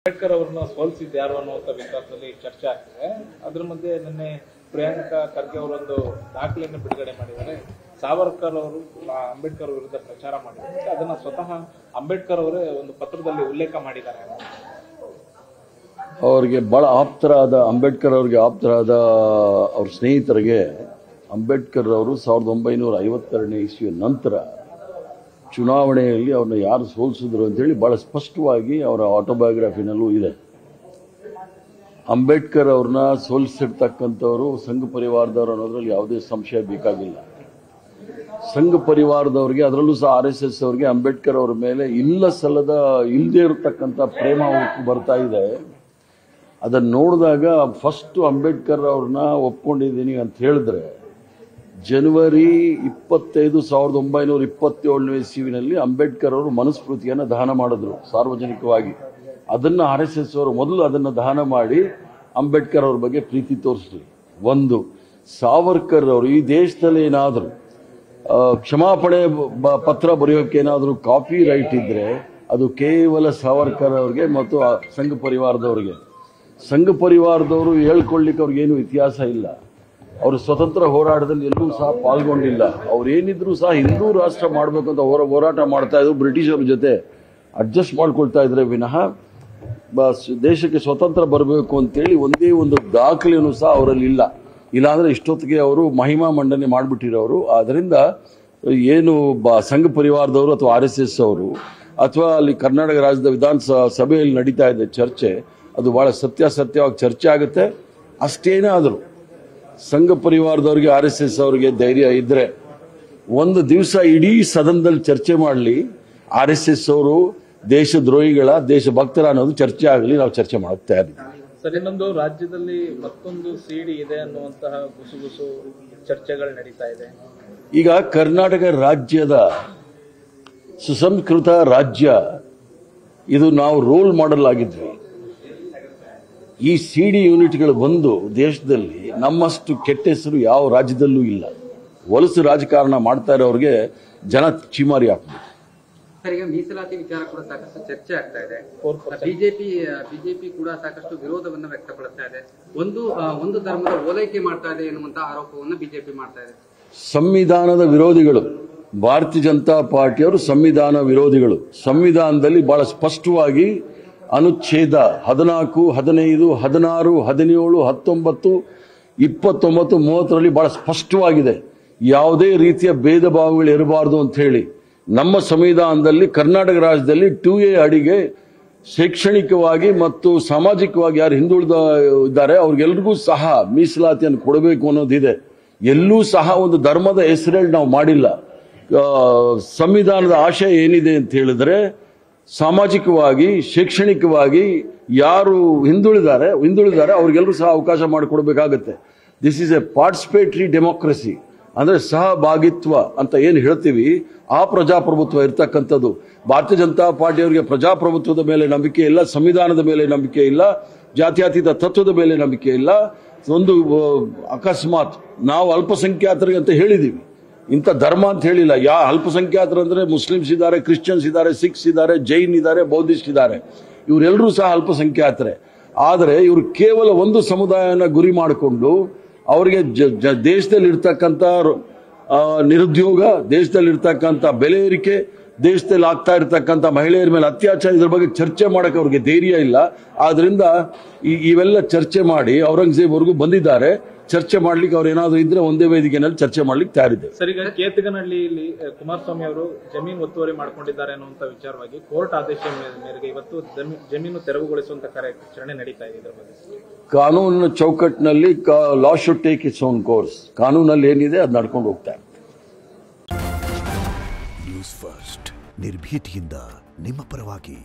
ಅಂಬೇಡ್ಕರ್ ಅವರನ್ನ ಸೋಲಿಸಿದ್ದು ಯಾರು ಅನ್ನುವಂಥ ವಿಚಾರದಲ್ಲಿ ಚರ್ಚೆ ಆಗ್ತಿದೆ. ಅದರ ಮಧ್ಯೆ ನಿನ್ನೆ ಪ್ರಿಯಾಂಕಾ ಖರ್ಗೆ ಅವರೊಂದು ದಾಖಲೆಯನ್ನು ಬಿಡುಗಡೆ ಮಾಡಿದ್ದಾರೆ. ಸಾವರ್ಕರ್ ಅವರು ಅಂಬೇಡ್ಕರ್ ವಿರುದ್ಧ ಪ್ರಚಾರ ಮಾಡಿದ್ದಾರೆ. ಅದನ್ನ ಸ್ವತಃ ಅಂಬೇಡ್ಕರ್ ಅವರೇ ಒಂದು ಪತ್ರದಲ್ಲಿ ಉಲ್ಲೇಖ ಮಾಡಿದ್ದಾರೆ. ಅವರಿಗೆ ಬಹಳ ಆಪ್ತರಾದ ಅಂಬೇಡ್ಕರ್ ಅವರಿಗೆ ಆಪ್ತರಾದ ಅವ್ರ ಸ್ನೇಹಿತರಿಗೆ ಅಂಬೇಡ್ಕರ್ ಅವರು 1952ನೇ ಇಸ್ವಿಯ ನಂತರ ಚುನಾವಣೆಯಲ್ಲಿ ಅವ್ರನ್ನ ಯಾರು ಸೋಲಿಸಿದ್ರು ಅಂತೇಳಿ ಬಹಳ ಸ್ಪಷ್ಟವಾಗಿ ಅವರ ಆಟೋಬಯೋಗ್ರಫಿನಲ್ಲೂ ಇದೆ. ಅಂಬೇಡ್ಕರ್ ಅವ್ರನ್ನ ಸೋಲಿಸಿರ್ತಕ್ಕಂಥವರು ಸಂಘ ಪರಿವಾರದವರು ಅನ್ನೋದ್ರಲ್ಲಿ ಯಾವುದೇ ಸಂಶಯ ಬೇಕಾಗಿಲ್ಲ. ಸಂಘ ಪರಿವಾರದವ್ರಿಗೆ, ಅದರಲ್ಲೂ ಸಹ RSS ಅವರಿಗೆ ಅಂಬೇಡ್ಕರ್ ಅವರ ಮೇಲೆ ಇಲ್ಲದೇ ಇರತಕ್ಕಂಥ ಪ್ರೇಮ ಬರ್ತಾ ಇದೆ. ಅದನ್ನು ನೋಡಿದಾಗ ಫಸ್ಟ್ ಅಂಬೇಡ್ಕರ್ ಅವ್ರನ್ನ ಒಪ್ಕೊಂಡಿದ್ದೀನಿ ಅಂತ ಹೇಳಿದ್ರೆ ಜನವರಿ 25, 1927ನೇ ಇಸ್ವಿನಲ್ಲಿ ಅಂಬೇಡ್ಕರ್ ಅವರು ಮನುಸ್ಮೃತಿಯನ್ನು ದಹನ ಮಾಡಿದ್ರು ಸಾರ್ವಜನಿಕವಾಗಿ. ಅದನ್ನು RSS ಅವರು ಮೊದಲು ಅದನ್ನು ದಹನ ಮಾಡಿ ಅಂಬೇಡ್ಕರ್ ಅವ್ರ ಬಗ್ಗೆ ಪ್ರೀತಿ ತೋರಿಸ್ಲಿ. ಒಂದು, ಸಾವರ್ಕರ್ ಅವರು ಈ ದೇಶದಲ್ಲಿ ಏನಾದರೂ ಕ್ಷಮಾಪಣೆ ಪತ್ರ ಬರೆಯೋಕೆ ಏನಾದರೂ ಕಾಪಿ ರೈಟ್ ಇದ್ರೆ ಅದು ಕೇವಲ ಸಾವರ್ಕರ್ ಅವ್ರಿಗೆ ಮತ್ತು ಸಂಘ ಪರಿವಾರದವ್ರಿಗೆ. ಸಂಘ ಪರಿವಾರದವರು ಹೇಳ್ಕೊಳ್ಳಿಕ್ಕೆ ಅವ್ರಿಗೇನು ಇತಿಹಾಸ ಇಲ್ಲ. ಅವರು ಸ್ವತಂತ್ರ ಹೋರಾಟದಲ್ಲಿ ಎಲ್ಲೂ ಸಹ ಪಾಲ್ಗೊಂಡಿಲ್ಲ. ಅವ್ರೇನಿದ್ರು ಸಹ ಹಿಂದೂ ರಾಷ್ಟ್ರ ಮಾಡಬೇಕು ಅಂತ ಹೋರಾಟ ಮಾಡ್ತಾ ಇದ್ರು. ಬ್ರಿಟಿಷರ ಜೊತೆ ಅಡ್ಜಸ್ಟ್ ಮಾಡ್ಕೊಳ್ತಾ ಇದ್ರೆ ವಿನಃ ದೇಶಕ್ಕೆ ಸ್ವತಂತ್ರ ಬರಬೇಕು ಅಂತೇಳಿ ಒಂದೇ ಒಂದು ದಾಖಲೆಯೂ ಸಹ ಅವರಲ್ಲಿ ಇಲ್ಲ. ಇಲ್ಲಾಂದ್ರೆ ಇಷ್ಟೊತ್ತಿಗೆ ಅವರು ಮಹಿಮಾ ಮಂಡನೆ ಮಾಡಿಬಿಟ್ಟಿರೋರು. ಆದ್ದರಿಂದ ಏನು ಸಂಘ ಪರಿವಾರದವರು ಅಥವಾ RSS ಅವರು ಅಥವಾ ಅಲ್ಲಿ ಕರ್ನಾಟಕ ರಾಜ್ಯದ ವಿಧಾನಸಭೆಯಲ್ಲಿ ನಡೀತಾ ಇದೆ ಚರ್ಚೆ, ಅದು ಬಹಳ ಸತ್ಯವಾಗಿ ಚರ್ಚೆ ಆಗುತ್ತೆ. ಅಷ್ಟೇನಾದರೂ ಸಂಘ ಪರಿವಾರದವ್ರಿಗೆ RSS ಅವರಿಗೆ ಧೈರ್ಯ ಇದ್ರೆ ಒಂದು ದಿವಸ ಇಡೀ ಸದನದಲ್ಲಿ ಚರ್ಚೆ ಮಾಡಲಿ. RSS ಅವರು ದೇಶದ್ರೋಹಿಗಳ ದೇಶಭಕ್ತರ ಅನ್ನೋದು ಚರ್ಚೆ ಆಗಲಿ, ನಾವು ಚರ್ಚೆ ಮಾಡಕ್ ತಯಾರಿದ್ದೀವಿ. ಸರ್, ಇನ್ನೊಂದು ರಾಜ್ಯದಲ್ಲಿ ಮತ್ತೊಂದು CD ಇದೆ ಅನ್ನುವಂತಹ ಗುಸುಗುಸು ಚರ್ಚೆಗಳು ನಡೀತಾ ಇದೆ. ಈಗ ಕರ್ನಾಟಕ ರಾಜ್ಯದ ಸುಸಂಸ್ಕೃತ ರಾಜ್ಯ, ಇದು ನಾವು ರೋಲ್ ಮಾಡಲ್ ಆಗಿದ್ವಿ. ಈ CD ಯೂನಿಟ್ಗಳು ಬಂದು ದೇಶದಲ್ಲಿ ನಮ್ಮಷ್ಟು ಕೆಟ್ಟ ಹೆಸರು ಯಾವ ರಾಜ್ಯದಲ್ಲೂ ಇಲ್ಲ. ವಲಸು ರಾಜಕಾರಣ ಮಾಡ್ತಾ ಇರೋರಿಗೆ ಜನ ಚಿಮಾರಿ ಹಾಕ್ತಾರೆ. ಸರ್, ಈಗ ಮೀಸಲಾತಿ ವಿಚಾರ ಕೂಡ ಸಾಕಷ್ಟು ಚರ್ಚೆ ಆಗ್ತಾ ಇದೆ. ಬಿಜೆಪಿ ಕೂಡ ಸಾಕಷ್ಟು ವಿರೋಧವನ್ನು ವ್ಯಕ್ತಪಡಿಸ್ತಾ ಇದೆ. ಒಂದು ಧರ್ಮದ ಓಲೈಕೆ ಮಾಡ್ತಾ ಇದೆ ಎನ್ನುವಂತ ಆರೋಪವನ್ನು ಬಿಜೆಪಿ ಮಾಡ್ತಾ ಇದೆ. ಸಂವಿಧಾನದ ವಿರೋಧಿಗಳು, ಭಾರತೀಯ ಜನತಾ ಪಾರ್ಟಿಯವರು ಸಂವಿಧಾನ ವಿರೋಧಿಗಳು. ಸಂವಿಧಾನದಲ್ಲಿ ಬಹಳ ಸ್ಪಷ್ಟವಾಗಿ ಅನುಚ್ಛೇದ 14, 15, 16, 17, 19, 29, 30ರಲ್ಲಿ ಬಹಳ ಸ್ಪಷ್ಟವಾಗಿದೆ ಯಾವುದೇ ರೀತಿಯ ಭೇದ ಭಾವಗಳು ಇರಬಾರದು ಅಂತ ಹೇಳಿ. ನಮ್ಮ ಸಂವಿಧಾನದಲ್ಲಿ ಕರ್ನಾಟಕ ರಾಜ್ಯದಲ್ಲಿ 2A ಅಡಿಗೆ ಶೈಕ್ಷಣಿಕವಾಗಿ ಮತ್ತು ಸಾಮಾಜಿಕವಾಗಿ ಯಾರು ಹಿಂದುಳಿದ ಇದ್ದಾರೆ ಅವ್ರಿಗೆಲ್ರಿಗೂ ಸಹ ಮೀಸಲಾತಿಯನ್ನು ಕೊಡಬೇಕು ಅನ್ನೋದಿದೆ. ಎಲ್ಲೂ ಸಹ ಒಂದು ಧರ್ಮದ ಹೆಸರಲ್ಲಿ ನಾವು ಮಾಡಿಲ್ಲ. ಸಂವಿಧಾನದ ಆಶಯ ಏನಿದೆ ಅಂತ ಹೇಳಿದ್ರೆ ಸಾಮಾಜಿಕವಾಗಿ ಶೈಕ್ಷಣಿಕವಾಗಿ ಯಾರು ಹಿಂದುಳಿದಾರೆ ಅವ್ರಿಗೆಲ್ಲರೂ ಸಹ ಅವಕಾಶ ಮಾಡಿಕೊಡ್ಬೇಕಾಗತ್ತೆ. This is a participatory democracy, ಅಂದ್ರೆ ಸಹಭಾಗಿತ್ವ ಅಂತ ಏನು ಹೇಳ್ತೀವಿ, ಆ ಪ್ರಜಾಪ್ರಭುತ್ವ ಇರ್ತಕ್ಕಂಥದ್ದು. ಭಾರತೀಯ ಜನತಾ ಪಾರ್ಟಿಯವರಿಗೆ ಪ್ರಜಾಪ್ರಭುತ್ವದ ಮೇಲೆ ನಂಬಿಕೆ ಇಲ್ಲ, ಸಂವಿಧಾನದ ಮೇಲೆ ನಂಬಿಕೆ ಇಲ್ಲ, ಜಾತ್ಯತೀತ ತತ್ವದ ಮೇಲೆ ನಂಬಿಕೆ ಇಲ್ಲ. ಒಂದು ಅಕಸ್ಮಾತ್ ನಾವು ಅಲ್ಪಸಂಖ್ಯಾತರಿಗೆ ಅಂತ ಹೇಳಿದೀವಿ, ಇಂಥ ಧರ್ಮ ಅಂತ ಹೇಳಿಲ್ಲ. ಅಲ್ಪಸಂಖ್ಯಾತರು ಅಂದ್ರೆ ಮುಸ್ಲಿಮ್ಸ್ ಇದ್ದಾರೆ, ಕ್ರಿಶ್ಚಿಯನ್ಸ್ ಇದ್ದಾರೆ, ಸಿಖ್ಸ್ ಇದ್ದಾರೆ, ಜೈನ್ ಇದ್ದಾರೆ, ಬೌದ್ಧಿಸ್ಟ್ ಇದ್ದಾರೆ. ಇವರೆಲ್ಲರೂ ಸಹ ಅಲ್ಪಸಂಖ್ಯಾತರೆ. ಆದರೆ ಇವರು ಕೇವಲ ಒಂದು ಸಮುದಾಯನ ಗುರಿ ಮಾಡಿಕೊಂಡು ಅವರಿಗೆ ದೇಶದಲ್ಲಿ ಇರ್ತಕ್ಕಂಥ ನಿರುದ್ಯೋಗ, ದೇಶದಲ್ಲಿ ಇರ್ತಕ್ಕಂಥ ಬೆಲೆ ಏರಿಕೆ, ದೇಶದಲ್ಲಿ ಆಗ್ತಾ ಇರ್ತಕ್ಕಂಥ ಮಹಿಳೆಯರ ಮೇಲೆ ಅತ್ಯಾಚಾರ, ಇದ್ರ ಬಗ್ಗೆ ಚರ್ಚೆ ಮಾಡಕ್ಕೆ ಅವ್ರಿಗೆ ಧೈರ್ಯ ಇಲ್ಲ. ಆದ್ರಿಂದ ಇವೆಲ್ಲ ಚರ್ಚೆ ಮಾಡಿ ಔರಂಗಜೇಬ್ ವರ್ಗೂ ಬಂದಿದ್ದಾರೆ. ಚರ್ಚೆ ಮಾಡ್ಲಿಕ್ಕೆ ಅವ್ರು ಏನಾದ್ರು ಇದ್ರೆ ಒಂದೇ ವೇದಿಕೆಯಲ್ಲಿ ಚರ್ಚೆ ಮಾಡ್ಲಿಕ್ಕೆ ತಯಾರಿದೆ. ಸರ್, ಈಗ ಕೇತಗನಹಳ್ಳಿಯಲ್ಲಿ ಕುಮಾರಸ್ವಾಮಿ ಅವರು ಜಮೀನು ಒತ್ತುವರಿ ಮಾಡಿಕೊಂಡಿದ್ದಾರೆ ಅನ್ನುವಂಥ ವಿಚಾರವಾಗಿ ಕೋರ್ಟ್ ಆದೇಶ ಮೇರೆಗೆ ಇವತ್ತು ಜಮೀನು ತೆರವುಗೊಳಿಸುವಂತ ಕಾರ್ಯಾಚರಣೆ ನಡೀತಾ ಇದೆ. ಇದರ ಬಗ್ಗೆ ಕಾನೂನಿನ ಚೌಕಟ್ಟಿನಲ್ಲಿ law should take its own course. ಕಾನೂನಲ್ಲಿ ಏನಿದೆ ಅದು ನಡ್ಕೊಂಡು ಹೋಗ್ತಾ ಇದೆ. ನ್ಯೂಸ್ ಫಸ್ಟ್, ನಿರ್ಭೀತಿಯಿಂದ ನಿಮ್ಮ ಪರವಾಗಿ.